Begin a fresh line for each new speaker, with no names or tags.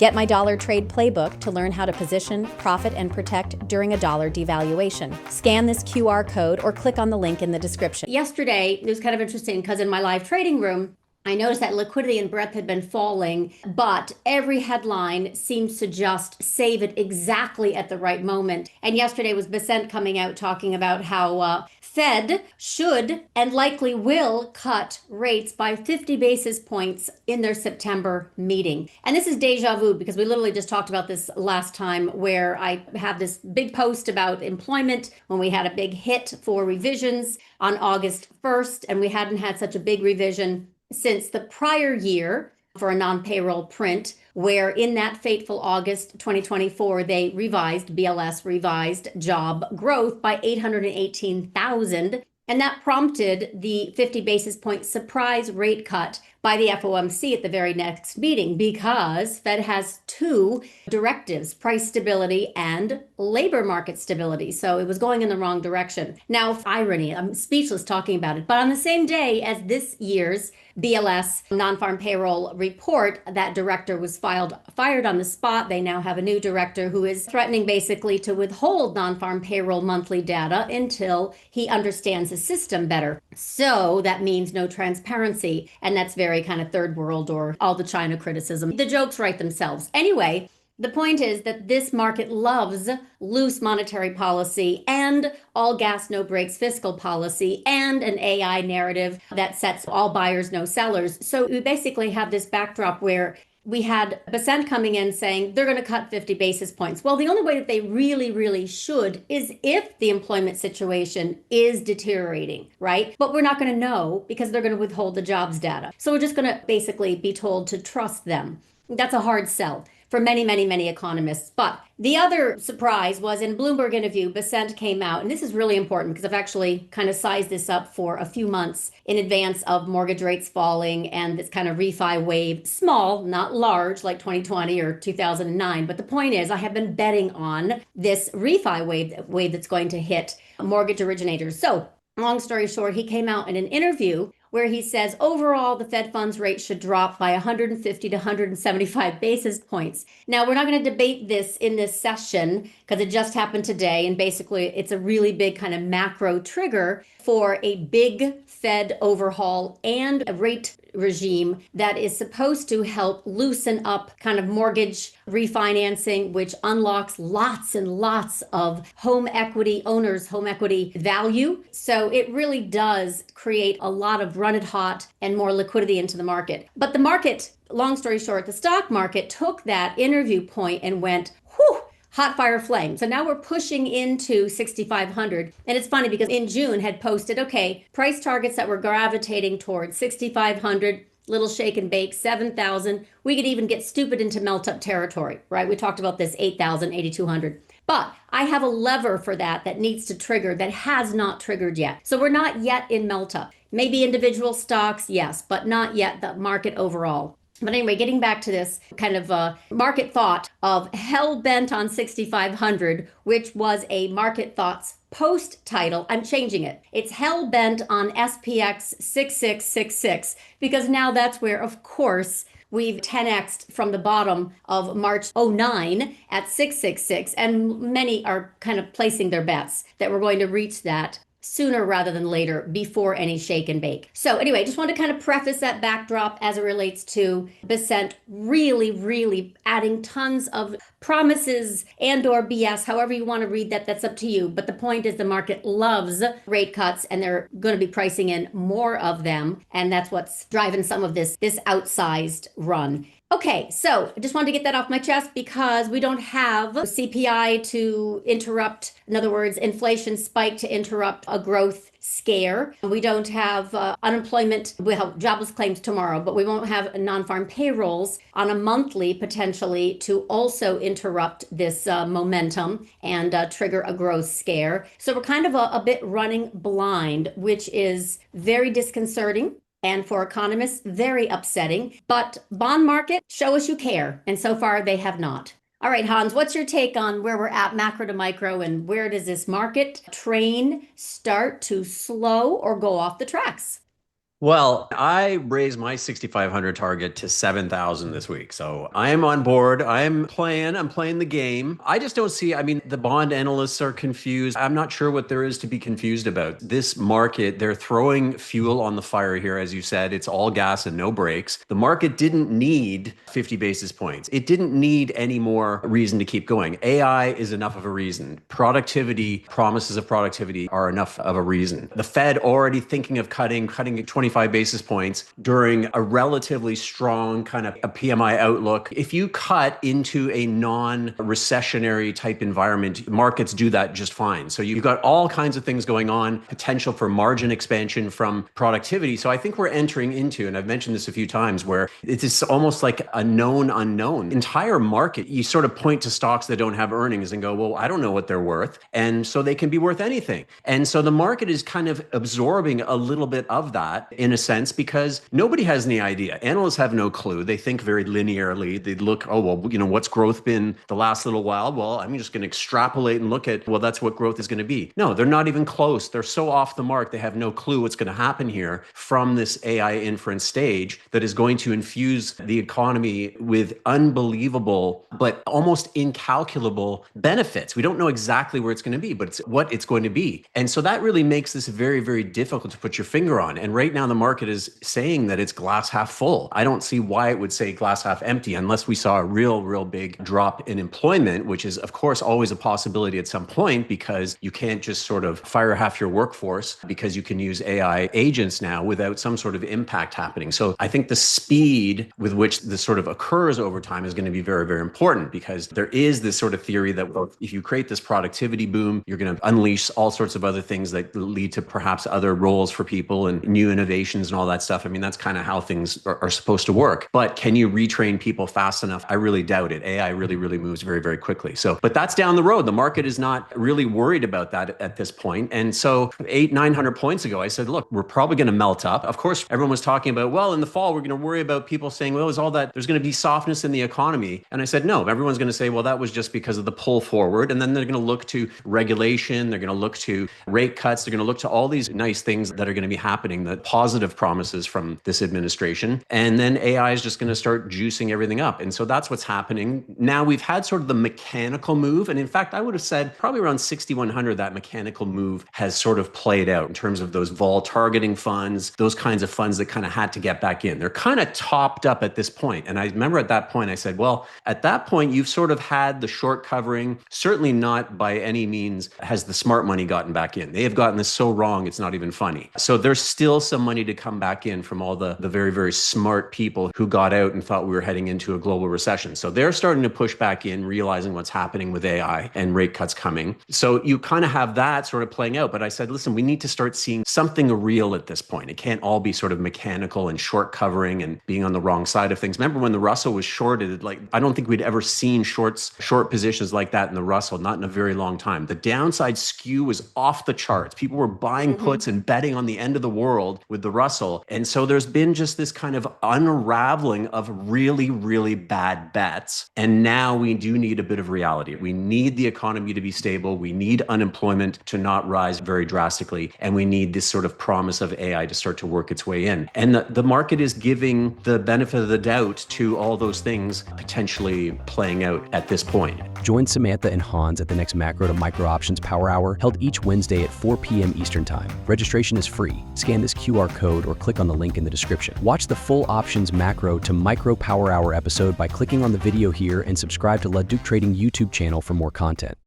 Get my dollar trade playbook to learn how to position, profit, and protect during a dollar devaluation. Scan this QR code or click on the link in the description.
Yesterday, it was kind of interesting because in my live trading room, I noticed that liquidity and breadth had been falling, but every headline seems to just save it exactly at the right moment. And yesterday was Bessent coming out talking about how Fed should and likely will cut rates by 50 basis points in their September meeting. And this is deja vu because we literally just talked about this last time, where I have this big post about employment when we had a big hit for revisions on August 1st, and we hadn't had such a big revision since the prior year for a non-payroll print, where in that fateful August 2024, they BLS revised job growth by 818,000. And that prompted the 50 basis point surprise rate cut by the FOMC at the very next meeting, because Fed has two directives: price stability and labor market stability. So it was going in the wrong direction. Now, irony, I'm speechless talking about it, but on the same day as this year's BLS non-farm payroll report, that director was fired on the spot. They now have a new director who is threatening basically to withhold non-farm payroll monthly data until he understands the system better. So that means no transparency. And that's very kind of third world, or all the China criticism. The jokes write themselves. Anyway, the point is that this market loves loose monetary policy and all gas, no brakes fiscal policy and an AI narrative that sets all buyers, no sellers. So we basically have this backdrop where we had Bessent coming in saying they're going to cut 50 basis points. Well, the only way that they really should is if the employment situation is deteriorating, right? But we're not going to know because they're going to withhold the jobs data. So we're just going to basically be told to trust them. That's a hard sell for many economists. But the other surprise was in Bloomberg interview, Bessent came out, and this is really important because I've actually kind of sized this up for a few months in advance of mortgage rates falling and this kind of refi wave, small, not large like 2020 or 2009. But the point is, I have been betting on this refi wave that's going to hit mortgage originators. So long story short, he came out in an interview where he says overall the Fed funds rate should drop by 150 to 175 basis points. Now, we're not going to debate this in this session because it just happened today, and basically it's a really big kind of macro trigger for a big Fed overhaul and a rate regime that is supposed to help loosen up kind of mortgage refinancing, which unlocks lots and lots of home equity owners, home equity value. So it really does create a lot of run it hot and more liquidity into the market. But the market, long story short, the stock market took that interview point and went, whew, hot fire flame. So now we're pushing into 6,500. And it's funny because in June had posted, okay, price targets that were gravitating towards 6,500, little shake and bake, 7,000. We could even get stupid into melt up territory, right? We talked about this 8,000, 8,200. But I have a lever for that needs to trigger that has not triggered yet. So we're not yet in melt up. Maybe individual stocks, yes, but not yet the market overall. But anyway, getting back to this kind of market thought of hell bent on 6,500, which was a Market Thoughts post title. I'm changing it. It's hell bent on SPX 6666, because now that's where, of course, we've 10x'd from the bottom of March 09 at 666, and many are kind of placing their bets that we're going to reach that sooner rather than later, before any shake and bake. So anyway, just want to kind of preface that backdrop as it relates to Bessent really adding tons of promises and or BS, however you want to read that, that's up to you. But the point is the market loves rate cuts, and they're going to be pricing in more of them. And that's what's driving some of this outsized run. Okay, so I just wanted to get that off my chest because we don't have CPI to interrupt, in other words, inflation spike to interrupt a growth scare. We don't have unemployment, we'll have jobless claims tomorrow, but we won't have non-farm payrolls on a monthly potentially to also interrupt this momentum and trigger a growth scare. So we're kind of a bit running blind, which is very disconcerting. And for economists, very upsetting. But bond market, show us you care. And so far, they have not. All right, Hans, what's your take on where we're at macro to micro, and where does this market train start to slow or go off the tracks?
Well, I raised my 6,500 target to 7,000 this week. So I am on board. I'm playing the game. I just don't see, I mean, the bond analysts are confused. I'm not sure what there is to be confused about. This market, they're throwing fuel on the fire here. As you said, it's all gas and no brakes. The market didn't need 50 basis points. It didn't need any more reason to keep going. AI is enough of a reason. Productivity, promises of productivity are enough of a reason. The Fed already thinking of cutting 25 basis points during a relatively strong kind of a PMI outlook. If you cut into a non-recessionary type environment, markets do that just fine. So you've got all kinds of things going on, potential for margin expansion from productivity. So I think we're entering into, and I've mentioned this a few times, where it is almost like a known unknown. Entire market, you sort of point to stocks that don't have earnings and go, well, I don't know what they're worth. And so they can be worth anything. And so the market is kind of absorbing a little bit of that in a sense, because nobody has any idea. Analysts have no clue. They think very linearly. They look, oh, well, what's growth been the last little while? Well, I'm just going to extrapolate and look at, well, that's what growth is going to be. No, they're not even close. They're so off the mark. They have no clue what's going to happen here from this AI inference stage that is going to infuse the economy with unbelievable, but almost incalculable benefits. We don't know exactly where it's going to be, but it's what it's going to be. And so that really makes this very, very difficult to put your finger on. And right now, the market is saying that it's glass half full. I don't see why it would say glass half empty unless we saw a real big drop in employment, which is, of course, always a possibility at some point, because you can't just sort of fire half your workforce because you can use AI agents now without some sort of impact happening. So I think the speed with which this sort of occurs over time is going to be very, very important, because there is this sort of theory that, well, if you create this productivity boom, you're going to unleash all sorts of other things that lead to perhaps other roles for people and new innovations and all that stuff. I mean, that's kind of how things are supposed to work. But can you retrain people fast enough? I really doubt it. AI really moves very, very quickly. So, but that's down the road. The market is not really worried about that at this point. And so 900 points ago, I said, look, we're probably going to melt up. Of course, everyone was talking about, well, in the fall, we're going to worry about people saying, well, is all that, there's going to be softness in the economy. And I said, no, everyone's going to say, well, that was just because of the pull forward. And then they're going to look to regulation. They're going to look to rate cuts. They're going to look to all these nice things that are going to be happening, the positive promises from this administration. And then AI is just going to start juicing everything up. And so that's what's happening. Now we've had sort of the mechanical move. And in fact, I would have said probably around 6,100, that mechanical move has sort of played out in terms of those vol targeting funds, those kinds of funds that kind of had to get back in. They're kind of topped up at this point. And I remember at that point, I said, well, at that point, you've sort of had the short covering. Certainly not by any means has the smart money gotten back in. They have gotten this so wrong, it's not even funny. So there's still some money to come back in from all the very, very smart people who got out and thought we were heading into a global recession. So they're starting to push back in, realizing what's happening with AI and rate cuts coming. So you kind of have that sort of playing out. But I said, listen, we need to start seeing something real at this point. It can't all be sort of mechanical and short covering and being on the wrong side of things. Remember when the Russell was shorted, like I don't think we'd ever seen short positions like that in the Russell, not in a very long time. The downside skew was off the charts. People were buying puts and betting on the end of the world with the Russell. And so there's been just this kind of unraveling of really bad bets. And now we do need a bit of reality. We need the economy to be stable. We need unemployment to not rise very drastically. And we need this sort of promise of AI to start to work its way in. And the market is giving the benefit of the doubt to all those things potentially playing out at this point.
Join Samantha and Hans at the next Macro to Micro Options Power Hour, held each Wednesday at 4 p.m. Eastern Time. Registration is free. Scan this QR code or click on the link in the description. Watch the full Options Macro to Micro Power Hour episode by clicking on the video here, and subscribe to LaDucTrading YouTube channel for more content.